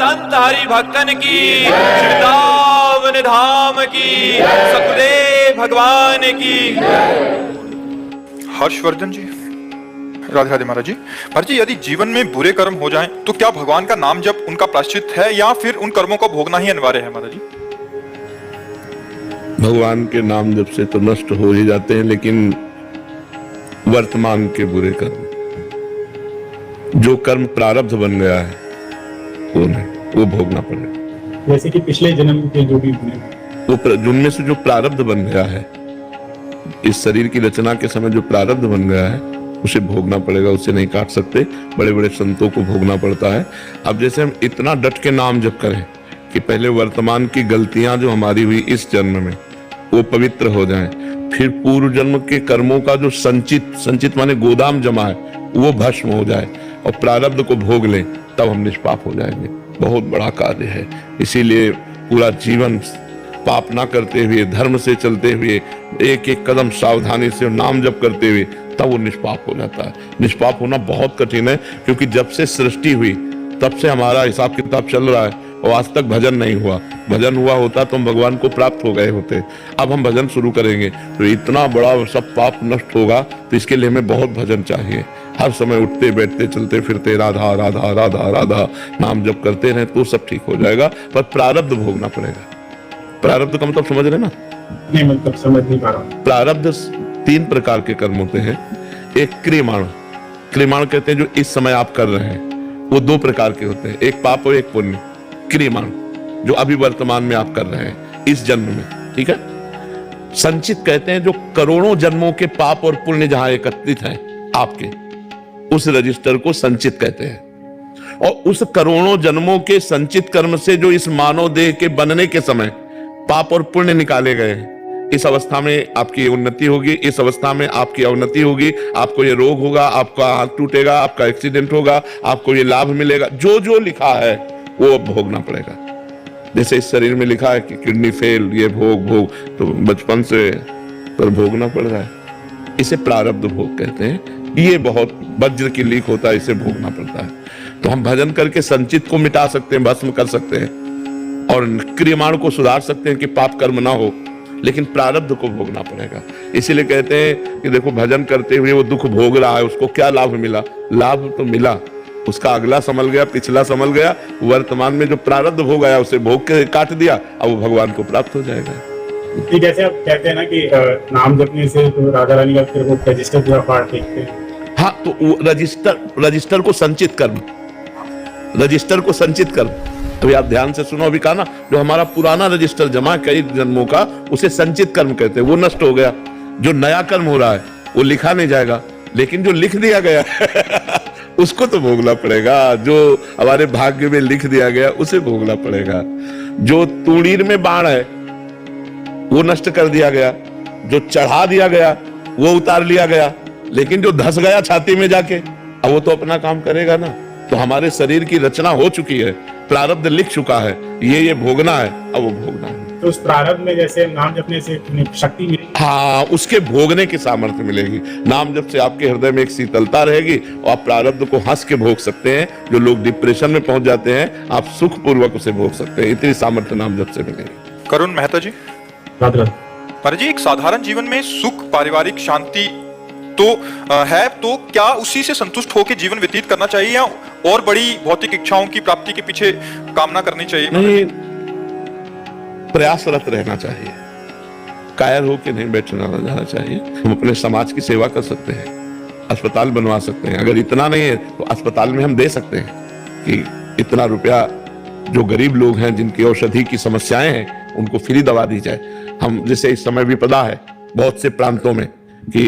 संत हरि भक्तन की, वृंदावन धाम की, सकुदेव भगवान की। हर्षवर्धन जी, राधे राधे महाराज जी। महाराज जी, यदि जीवन में बुरे कर्म हो जाएं तो क्या भगवान का नाम जप उनका प्रायश्चित है या फिर उन कर्मों को भोगना ही अनिवार्य है महाराज जी? भगवान के नाम जप से तो नष्ट हो ही जाते हैं, लेकिन वर्तमान के बुरे कर्म, जो कर्म प्रारब्ध बन गया है वो नहीं, वो भोगना पड़ेगा। जैसे कि पिछले जन्म के जो भी वो जिनमें से जो प्रारब्ध बन गया है, इस शरीर की रचना के समय जो प्रारब्ध बन गया है उसे भोगना पड़ेगा, उसे नहीं काट सकते। बड़े बड़े संतों को भोगना पड़ता है। अब जैसे हम इतना डट के नाम जप करें कि पहले वर्तमान की गलतियां जो हमारी हुई इस जन्म में वो पवित्र हो जाएं, फिर पूर्व जन्म के कर्मों का जो संचित माने गोदाम जमा है वो भस्म हो जाए और प्रारब्ध को भोग लें, तब हम निष्पाप हो जाएंगे। बहुत बड़ा कार्य है। इसीलिए पूरा जीवन पाप ना करते हुए, धर्म से चलते हुए, एक एक कदम सावधानी से नाम जप करते हुए, तब वो निष्पाप हो जाता है। निष्पाप होना बहुत कठिन है, क्योंकि जब से सृष्टि हुई तब से हमारा हिसाब किताब चल रहा है और आज तक भजन नहीं हुआ। भजन हुआ होता तो हम भगवान को प्राप्त हो गए होते। अब हम भजन शुरू करेंगे तो इतना बड़ा सब पाप नष्ट होगा, तो इसके लिए हमें बहुत भजन चाहिए। हर समय उठते बैठते चलते फिरते राधा राधा राधा राधा नाम जप करते रहे तो सब ठीक हो जाएगा। पर प्रारब्ध भोगना पड़ेगा। प्रारब्ध का मतलब समझ रहे ना? नहीं, मतलब समझ नहीं पा रहा। प्रारब्ध 3 प्रकार के कर्म होते हैं। एक क्रियमाण, क्रियमाण कहते हैं जो इस समय आप कर रहे हैं, वो 2 प्रकार के होते हैं, एक पाप और एक पुण्य। क्रियमाण जो अभी वर्तमान में आप कर रहे हैं इस जन्म में, ठीक है। संचित कहते हैं जो करोड़ों जन्मों के पाप और पुण्य जहां एकत्रित हैं आपके, उस रजिस्टर को संचित कहते हैं। और उस करोड़ों जन्मों के संचित कर्म से जो इस मानव देह के बनने के समय पाप और पुण्य निकाले गए हैं, इस अवस्था में आपकी उन्नति होगी, इस अवस्था में आपकी अवनति होगी, आपको ये रोग होगा, आपका हाथ टूटेगा, आपका एक्सीडेंट होगा, आपको ये लाभ मिलेगा, जो जो लिखा है वो अब भोगना पड़ेगा। जैसे इस शरीर में लिखा है कि किडनी फेल, ये भोग, तो बचपन से पर भोगना पड़ रहा है। इसे प्रारब्ध भोग कहते हैं। ये बहुत वज्र की लीक होता है, इसे भोगना पड़ता है। तो हम भजन करके संचित को मिटा सकते हैं, भस्म कर सकते हैं और क्रियमाण को सुधार सकते हैं कि पाप कर्म ना हो, लेकिन प्रारब्ध को भोगना पड़ेगा। इसीलिए कहते हैं कि देखो भजन करते हुए वो दुख भोग रहा है, उसको क्या लाभ मिला? लाभ तो मिला, उसका अगला संभल गया, पिछला संभल गया, वर्तमान में जो प्रारब्ध हो गया उसे भोग के काट दिया, अब वो भगवान को प्राप्त हो जाएगा। जैसे आप कहते हैं ना कि नाम जपने से तो राधा रानी का फिर वो रजिस्टर पूरा फाड़ फेंकते हैं। हाँ, तो वो रजिस्टर को संचित कर्म, रजिस्टर को संचित कर्म, अभी आप ध्यान से सुनो, अभी कहा ना जो हमारा पुराना रजिस्टर जमा कई जन्मों का, उसे संचित कर्म कहते हैं। वो नष्ट हो गया। जो नया कर्म हो रहा है वो लिखा नहीं जाएगा, लेकिन जो लिख दिया गया उसको तो भोगना पड़ेगा। जो हमारे भाग्य में लिख दिया गया उसे भोगना पड़ेगा। जो तूणीर में बाण है वो नष्ट कर दिया गया, जो चढ़ा दिया गया वो उतार लिया गया, लेकिन जो धस गया छाती में जाके, अब वो तो अपना काम करेगा ना। तो हमारे शरीर की रचना हो चुकी है, प्रारब्ध लिख चुका है, ये भोगना है, अब वो भोगना है। तो उस प्रारब्ध में जैसे नाम जपने से शक्ति मिलेगी। हाँ, उसके भोगने की सामर्थ्य मिलेगी। नाम जप से आपके हृदय में एक शीतलता रहेगी और आप प्रारब्ध को हंस के भोग सकते हैं। जो लोग डिप्रेशन में पहुंच जाते हैं, आप सुख पूर्वक उसे भोग सकते हैं। इतनी सामर्थ्य नाम जप से मिलेगी। करुण मेहता जी, महाराज जी, एक साधारण जीवन में सुख, पारिवारिक शांति तो है, तो क्या उसी से संतुष्ट होकर जीवन व्यतीत करना चाहिए या और बड़ी भौतिक इच्छाओं की प्राप्ति के पीछे कामना करनी चाहिए? नहीं, प्रयासरत रहना चाहिए, कायर होकर नहीं बैठना जाना चाहिए। हम अपने समाज की सेवा कर सकते हैं, अस्पताल बनवा सकते हैं। अगर इतना नहीं है तो अस्पताल में हम दे सकते हैं कि इतना रुपया जो गरीब लोग हैं, जिनकी औषधि की समस्याएं हैं, उनको फ्री दवा दी जाए। हम जैसे इस समय विपदा है बहुत से प्रांतों में कि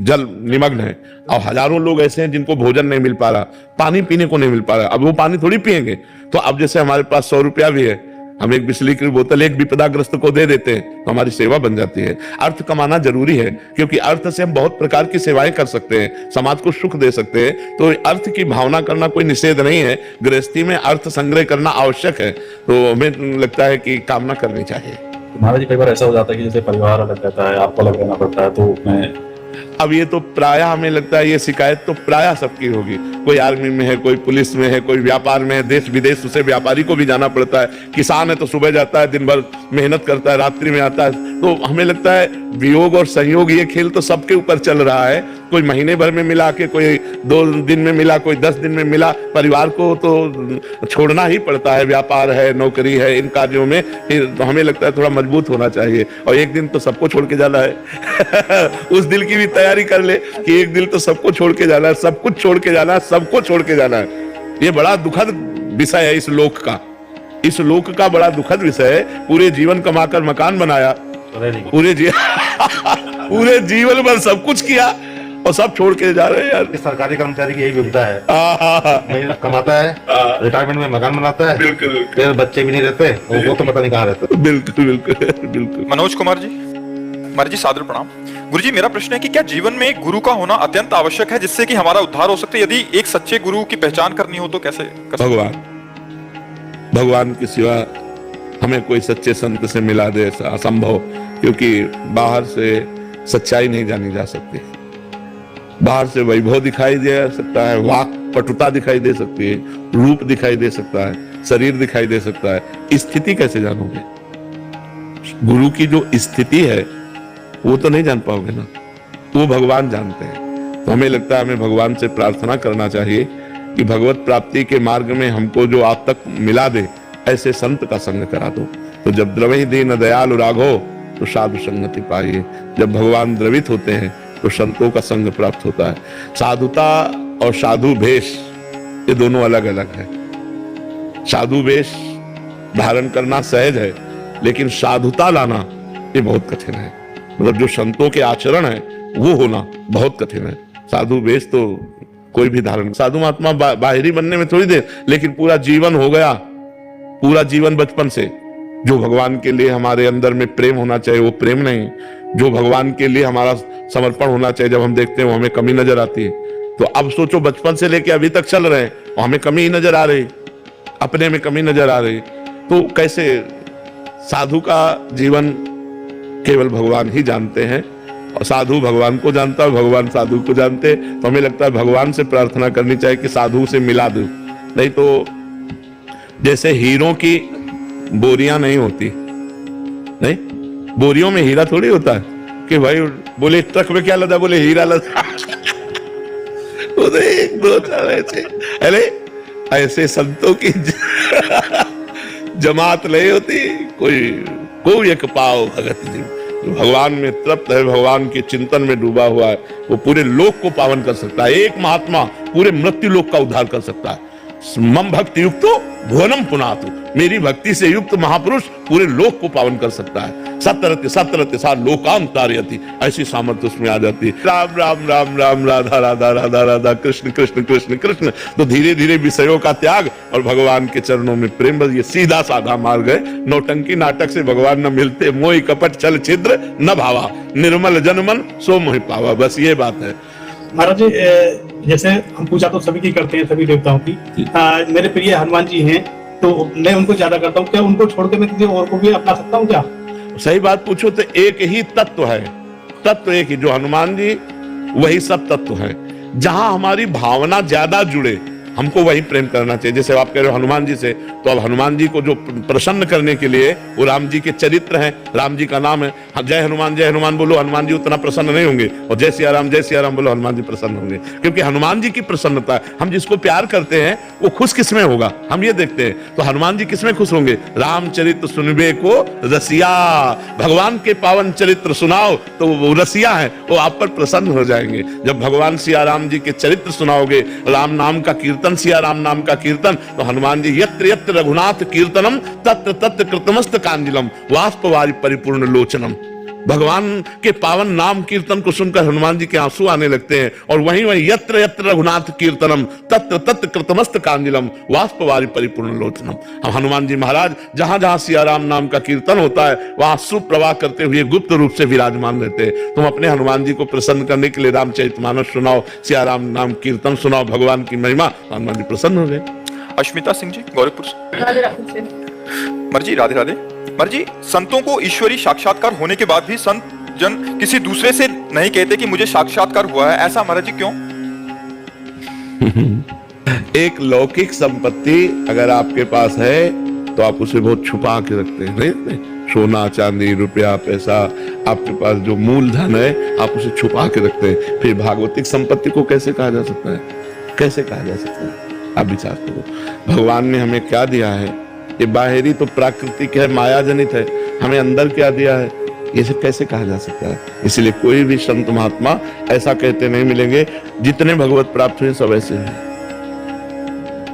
जल निमग्न है और हजारों लोग ऐसे हैं जिनको भोजन नहीं मिल पा रहा, पानी पीने को नहीं मिल पा रहा। अब वो पानी थोड़ी पिएंगे। तो अब जैसे हमारे पास 100 रुपया भी है, हम एक बिस्लरी की बोतल एक विपदाग्रस्त को दे देते हैं तो हमारी सेवा बन जाती है। अर्थ कमाना जरूरी है, क्योंकि अर्थ से हम बहुत प्रकार की सेवाएं कर सकते हैं, समाज को सुख दे सकते हैं। तो अर्थ की भावना करना कोई निषेध नहीं है। गृहस्थी में अर्थ संग्रह करना आवश्यक है, तो हमें लगता है कि कामना करनी चाहिए। महाराज जी, कई बार ऐसा हो जाता है कि जैसे परिवार अलग रहता है, आपको अलग रहना पड़ता है, तो मैं अब ये तो प्रायः हमें लगता है ये शिकायत तो प्रायः सबकी होगी। कोई आर्मी में है, कोई पुलिस में है, कोई व्यापार में है, देश विदेश उसे व्यापारी को भी जाना पड़ता है। किसान है तो सुबह जाता है, दिन भर मेहनत करता है, रात्रि में आता है। तो हमें लगता है वियोग और संयोग ये खेल तो सबके ऊपर चल रहा है। कोई महीने भर में मिला के, कोई 2 दिन में मिला, कोई 10 दिन में मिला। परिवार को तो छोड़ना ही पड़ता है, व्यापार है, नौकरी है, इन कार्यों में फिर तो हमें लगता है थोड़ा मजबूत होना चाहिए। और एक दिन तो सबको छोड़ के जाना है उस दिल की भी तैयारी कर ले कि एक दिन तो सबको छोड़ के जाना है, सब कुछ छोड़ के जाना है, सबको छोड़ के जाना है। ये बड़ा दुखद विषय है इस लोक का। इस लोक का बड़ा दुखद विषय है। पूरे जीवन कमाकर मकान बनाया, पूरे जीवन भर सब कुछ किया और सब छोड़ के जा रहे हैं यार। सरकारी कर्मचारी की यही विविधता है, मेहनत कमाता है, रिटायरमेंट में मकान बनाता है, बिल्कुल फिर बच्चे भी नहीं रहते, वो तो पता नहीं कहाँ रहते। बिल्कुल बिल्कुल बिल्कुल। मनोज कुमार जी सादर प्रणाम। गुरु जी, मेरा प्रश्न है कि क्या जीवन में एक गुरु का होना अत्यंत आवश्यक है जिससे कि हमारा उद्धार हो सकता है? यदि एक सच्चे गुरु की पहचान करनी हो तो कैसे कर सकते? भगवान के सिवा हमें कोई सच्चे संत से मिला दे ऐसा असंभव, क्योंकि बाहर से सच्चाई नहीं जानी जा सकती। बाहर से वैभव दिखाई दे सकता है, वाक पटुता दिखाई दे सकती है, रूप दिखाई दे सकता है, शरीर दिखाई दे सकता है। स्थिति कैसे जानोगे? गुरु की जो स्थिति है वो तो नहीं जान पाओगे ना, वो भगवान जानते हैं। तो हमें लगता है हमें भगवान से प्रार्थना करना चाहिए कि भगवत प्राप्ति के मार्ग में हमको जो आप तक मिला दे ऐसे संत का संग करा दो। तो जब द्रवहि दीन दयालु राघो तो साधु संगति पाइए। जब भगवान द्रवित होते हैं तो संतों का संग प्राप्त होता है। साधुता और साधु भेष ये दोनों अलग अलग है। साधु वेश धारण करना सहज है, लेकिन साधुता लाना ये बहुत कठिन है। मतलब जो संतों के आचरण है वो होना बहुत कठिन है। साधु वेश तो कोई भी धारण, साधु महात्मा बाहरी बनने में थोड़ी देर, लेकिन पूरा जीवन हो गया, पूरा जीवन बचपन से जो भगवान के लिए हमारे अंदर में प्रेम होना चाहिए वो प्रेम नहीं, जो भगवान के लिए हमारा समर्पण होना चाहिए जब हम देखते हैं वो हमें कमी नजर आती है। तो अब सोचो बचपन से लेके अभी तक चल रहे हैं और हमें कमी ही नजर आ रही, अपने में कमी नजर आ रही, तो कैसे? साधु का जीवन केवल भगवान ही जानते हैं और साधु भगवान को जानता है, भगवान साधु को जानते। तो हमें लगता है भगवान से प्रार्थना करनी चाहिए कि साधु से मिला दो। नहीं तो जैसे हीरों की बोरियां नहीं होती, नहीं बोरियों में हीरा थोड़ी होता है कि भाई बोले ट्रक में क्या लदा, बोले हीरा लदा एक दो चार ऐसे, अरे ऐसे संतों की जमात नहीं होती। कोई एक पाओ भगत जी जो भगवान में तृप्त है, भगवान के चिंतन में डूबा हुआ है, वो पूरे लोक को पावन कर सकता है। एक महात्मा पूरे मृत्यु लोक का उद्धार कर सकता है। मम भक्ति युक्तो भुवनम पुनातु, मेरी भक्ति से युक्त महापुरुष पूरे लोक को पावन कर सकता है। सत्यरत्य सत्यरत्य सा लोकांतारयति, ऐसी सामर्थ्य उसमें आ जाती है। राम राम राम राम, राधा राधा राधा राधा, कृष्ण कृष्ण कृष्ण कृष्ण। तो धीरे धीरे विषयों का त्याग और भगवान के चरणों में प्रेम, बस ये सीधा साधा मार्ग है। नौटंकी नाटक से भगवान न मिलते, मोहि कपट छल छिद्र न भावा, निर्मल जनमन सो मोहि पावा, बस ये बात है। महाराज जी, जैसे हम पूजा तो सभी की करते हैं, सभी देवताओं की। मेरे प्रिय हनुमान जी हैं तो मैं उनको ज्यादा करता हूँ। क्या उनको छोड़कर मैं किसी और को भी अपना सकता हूँ क्या? सही बात पूछो तो एक ही तत्व है, तत्व एक ही, जो हनुमान जी वही सब तत्व है। जहां हमारी भावना ज्यादा जुड़े हमको वही प्रेम करना चाहिए। जैसे आप कह रहे हो हनुमान जी से, तो अब हनुमान जी को जो प्रसन्न करने के लिए वो राम जी के चरित्र हैं, राम जी का नाम है। जय हनुमान बोलो, हनुमान जी उतना प्रसन्न नहीं होंगे, और जय सिया राम बोलो, हनुमान जी प्रसन्न होंगे। क्योंकि हनुमान जी की प्रसन्नता, हम जिसको प्यार करते हैं वो खुश किसमें होगा, हम ये देखते हैं। तो हनुमान जी किसमें खुश होंगे? रामचरित्र सुनबे को रसिया, भगवान के पावन चरित्र सुनाओ तो वो रसिया है, वो आप पर प्रसन्न हो जाएंगे। जब भगवान सिया राम जी के चरित्र सुनाओगे, राम नाम का कीर्तन, सिया राम नाम का कीर्तन, तो हनुमान जी यत्र यत्र रघुनाथ कीर्तनम तत्र तत्र कृतमस्त कांजिलम वाष्पवारि परिपूर्ण लोचनम। भगवान के पावन नाम कीर्तन को सुनकर हनुमान जी के आंसू आने लगते हैं। और वहीं वहीं यत्र यत्र रघुनाथ कीर्तनम तत्र तत्र कृतमस्त कांजिलम वाष्पवारि परिपूर्ण लोचनम। हम हनुमान जी महाराज जहां जहां सिया राम नाम का कीर्तन होता है वहां सुप्रवाह करते हुए गुप्त रूप से विराजमान रहते हैं। तुम अपने हनुमान जी को प्रसन्न करने के लिए रामचरितमानस सुनाओ, सिया राम नाम कीर्तन सुनाओ, भगवान की महिमा, हनुमान जी प्रसन्न हो गए। अश्मिता सिंह जी गोरखपुर से। मर्जी राधे राधे। मर्जी, संतों को ईश्वरी साक्षात्कार होने के बाद भी संत जन किसी दूसरे से नहीं कहते कि मुझे साक्षात्कार हुआ है, ऐसा महाराज जी क्यों? एक लौकिक संपत्ति अगर आपके पास है तो आप उसे बहुत छुपा के रखते हैं, नहीं? सोना चांदी रुपया पैसा आपके पास जो मूलधन है आप उसे छुपा के रखते हैं। फिर भागवतिक संपत्ति को कैसे कहा जा सकता है? कैसे कहा जा सकता है? आप विचार करो, भगवान ने हमें क्या दिया है? ये बाहरी तो प्राकृतिक है, माया जनित है, हमें अंदर क्या दिया है? ये सब कैसे कहा जा सकता है? इसलिए कोई भी संत महात्मा ऐसा कहते नहीं मिलेंगे। जितने भगवत प्राप्त हुए सब ऐसे हैं,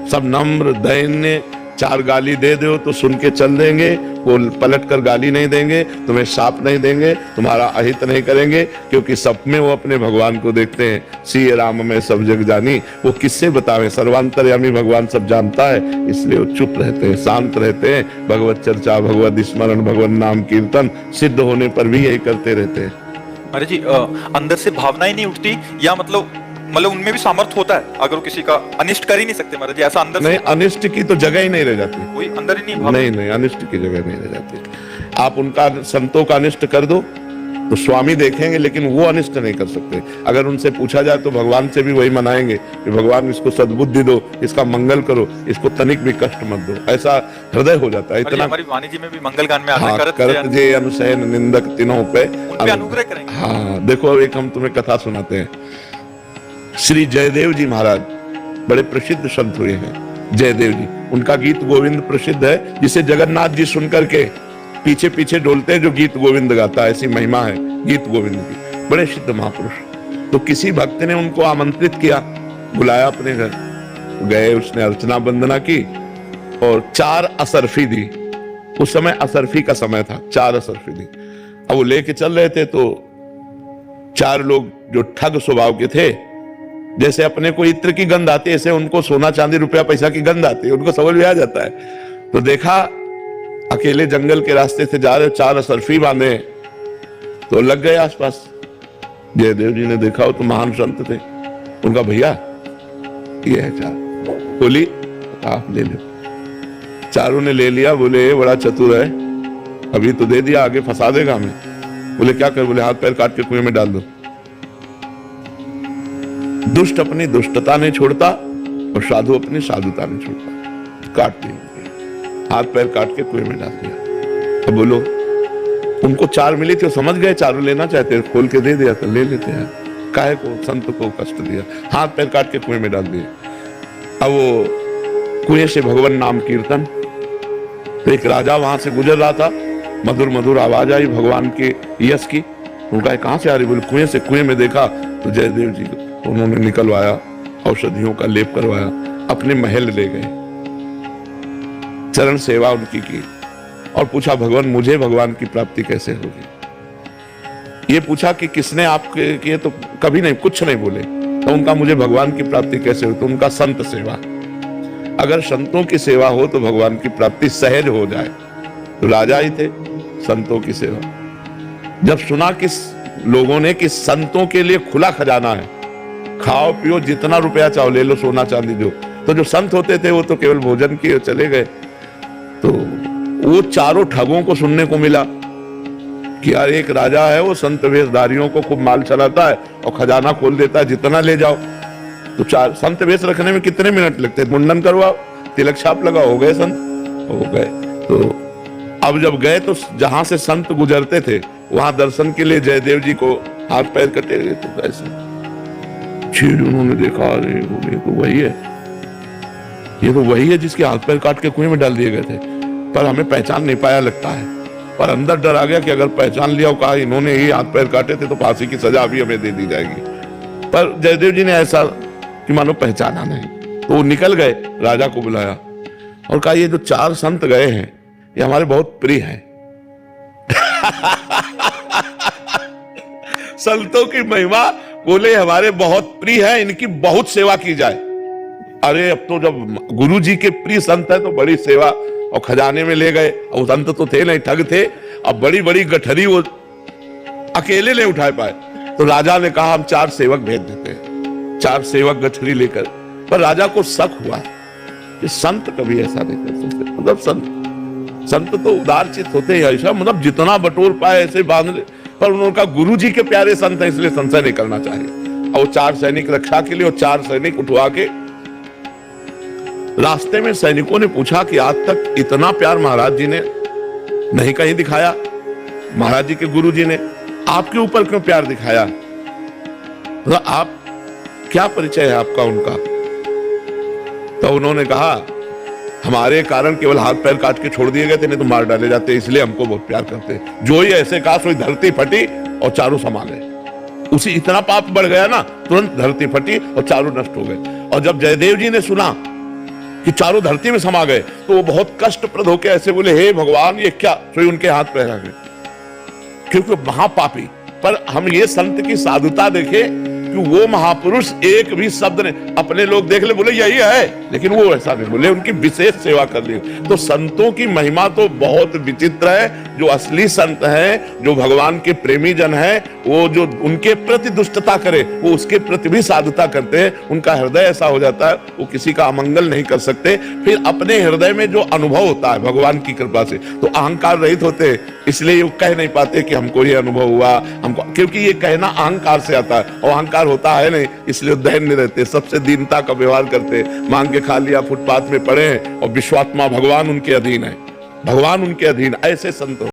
सब नम्र दैन्य। चार गाली दे दो तो सुन के चल देंगे, वो पलट कर गाली नहीं देंगे, तुम्हें शाप नहीं देंगे, तुम्हारा अहित नहीं करेंगे, क्योंकि सब में वो अपने भगवान को देखते हैं। सीए राम में सब जग जानी, वो किससे बतावे? सर्वांतर्यामी भगवान सब जानता है, इसलिए वो चुप रहते हैं, शांत रहते हैं। भगवत चर्चा, भगवत स्मरण, भगवत नाम कीर्तन सिद्ध होने पर भी यही करते रहते हैं। महाराज जी अंदर से भावना ही नहीं उठती, या मतलब उनमें भी सामर्थ्य होता है? अगर वो किसी का अनिष्ट कर ही नहीं सकते महाराज जी, ऐसा अंदर नहीं, अनिष्ट की तो जगह ही नहीं रह जाती, कोई अंदर ही नहीं। नहीं, अनिष्ट की जगह नहीं रह जाती। आप उनका संतों का अनिष्ट कर दो तो स्वामी देखेंगे, लेकिन वो अनिष्ट नहीं कर सकते। अगर उनसे पूछा जाए तो भगवान से भी वही मनाएंगे कि भगवान इसको सद्बुद्धि दो, इसका मंगल करो, इसको तनिक भी कष्ट मत दो, ऐसा हृदय हो जाता है। इतना हमारी वाणी जी में भी मंगल गान में आता है, करत जे अनुसैन निंदक तीनों पे अनुग्रह करेंगे। हाँ, देखो एक हम तुम्हें कथा सुनाते हैं। श्री जयदेव जी महाराज बड़े प्रसिद्ध संत हुए हैं। जयदेव जी, उनका गीत गोविंद प्रसिद्ध है, जिसे जगन्नाथ जी सुनकर के पीछे पीछे डोलते हैं, जो गीत गोविंद गाता है। ऐसी महिमा है गीत गोविंद की, बड़े सिद्ध महापुरुष। तो किसी भक्त ने उनको आमंत्रित किया, बुलाया अपने घर, गए, उसने अर्चना वंदना की और 4 असरफी दी। उस समय असरफी का समय था, 4 असरफी दी। अब वो लेके चल रहे थे तो 4 लोग जो ठग स्वभाव के थे, जैसे अपने को इत्र की गंध आती है, ऐसे उनको सोना चांदी रुपया पैसा की गंध आती है, उनको समझ में आ जाता है। तो देखा अकेले जंगल के रास्ते से जा रहे 4 असरफी बांधे, तो लग गए आसपास। जयदेव जी ने देखा, वो तो महान संत थे। उनका भैया ये है 4 बोली, आप ले लो। चारों ने ले लिया। बोले बड़ा चतुर है, अभी तो दे दिया, आगे फंसा देगा हमें। बोले क्या कर? बोले हाथ पैर काट के कुएं में डाल दो। दुष्ट अपनी दुष्टता नहीं छोड़ता और साधु अपनी साधुता नहीं छोड़ता। काट दिया, हाथ पैर काट के कुएं में डाल दिया। अब बोलो, उनको 4 मिली थी, समझ गए 4 लेना चाहते, खोल के दे दिया तो ले लेते हैं। काहे को संत को कष्ट दिया? हाथ पैर काट के कुएं में डाल दिया। अब वो कुएं से भगवान नाम कीर्तन। तो एक राजा वहां से गुजर रहा था, मधुर मधुर आवाज आई भगवान के यश की। उनका कहां से आ रही? बोले कुएं से। कुएं में देखा तो जयदेव जी को उन्होंने निकलवाया, औषधियों का लेप करवाया, अपने महल ले गए, चरण सेवा उनकी की और पूछा भगवान मुझे भगवान की प्राप्ति कैसे होगी? ये पूछा कि किसने आपके किए? तो कभी नहीं, कुछ नहीं बोले। तो उनका मुझे भगवान की प्राप्ति कैसे होगी? तो उनका संत सेवा। अगर संतों की सेवा हो तो भगवान की प्राप्ति सहज हो जाए। तो राजा ही थे, संतों की सेवा। जब सुना कि लोगों ने कि संतों के लिए खुला खजाना है, खाओ पियो जितना रुपया चाहो ले लो, सोना चांदी जो, तो जो संत होते थे वो तो केवल भोजन किए चले गए। तो वो 4 ठगों को सुनने को मिला कि यार एक राजा है, वो संत वेशधारियों को खूब माल चलाता है और खजाना खोल देता है, जितना ले जाओ। तो 4 संत वेश रखने में कितने मिनट लगते? मुंडन करवाओ, तिलक छाप लगाओ, हो गए संत, हो गए। तो अब जब गए तो जहां से संत गुजरते थे वहां दर्शन के लिए जयदेव जी को हाथ पैर कटे गए। तो ऐसे चीड़ उन्होंने देखा, अरे ये तो वही है, ये तो वही है जिसके हाथ पैर काट के कुएं में डाल दिए गए थे। पर हमें पहचान नहीं पाया लगता है, पर अंदर डर आ गया कि अगर पहचान लिया और कहा इन्होंने ही हाथ पैर काटे थे तो फांसी की सजा भी हमें दे दी जाएगी। पर जयदेव जी ने ऐसा कि मानो पहचाना नहीं, तो वो निकल गए, राजा को बुलाया और कहा ये जो 4 संत गए हैं ये हमारे बहुत प्रिय हैं। संतों की महिमा, बोले हमारे बहुत प्रिय है, इनकी बहुत सेवा की जाए। अरे अब तो जब गुरु जी के प्रिय संत है तो बड़ी सेवा, और खजाने में ले गए। और संत तो थे नहीं, ठग थे। अब बड़ी बड़ी गठरी वो अकेले नहीं उठा पाए, तो राजा ने कहा हम 4 सेवक भेज देते हैं। 4 सेवक गठरी लेकर। पर राजा को शक हुआ कि संत कभी ऐसा नहीं कर सकते। मतलब संत तो उदारचित होते हैं, ऐसा मतलब जितना बटोर पाए ऐसे बांध ले। पर उनका गुरु जी के प्यारे संत हैं इसलिए संशय नहीं करना चाहिए। और 4 सैनिक रक्षा के लिए और 4 सैनिक उठवा के रास्ते में सैनिकों ने पूछा कि आज तक इतना प्यार महाराज जी ने नहीं कहीं दिखाया, महाराज जी के गुरु जी ने आपके ऊपर क्यों प्यार दिखाया, तो आप क्या परिचय है आपका उनका। तो उन्होंने कहा हमारे कारण केवल हाथ पैर काट के छोड़ दिए गए थे, नहीं तो मार डाले जाते, इसलिए हमको बहुत प्यार करते। जो ही ऐसे कहा सोई धरती फटी और चारों समा गए। उसी इतना पाप बढ़ गया ना, तुरंत धरती फटी और चारों नष्ट हो गए। और जब जयदेव जी ने सुना कि चारों धरती में समा गए तो वो बहुत कष्टप्रद होकर ऐसे बोले, हे भगवान ये क्या, सोई उनके हाथ पैर आ गए, क्योंकि महापापी। पर हम ये संत की साधुता देखे कि वो महापुरुष एक भी शब्द ने, अपने लोग देख ले बोले यही है, लेकिन वो ऐसा नहीं बोले, उनकी विशेष सेवा कर ली। तो संतों की महिमा तो बहुत विचित्र है। जो असली संत हैं, जो भगवान के प्रेमी जन हैं, वो जो उनके प्रति दुष्टता करे वो उसके प्रति भी साधुता करते हैं। उनका हृदय ऐसा हो जाता है वो किसी का अमंगल नहीं कर सकते। फिर अपने हृदय में जो अनुभव होता है भगवान की कृपा से, तो अहंकार रहित होते हैं, इसलिए वो कह नहीं पाते कि हमको ये अनुभव हुआ हमको, क्योंकि ये कहना अहंकार से आता है और अहंकार होता है नहीं, इसलिए दैन्य रहते, सबसे दीनता का व्यवहार करते, मांग के खा लिया, फुटपाथ में पड़े हैं और विश्वात्मा भगवान उनके अधीन है, भगवान उनके अधीन। ऐसे संत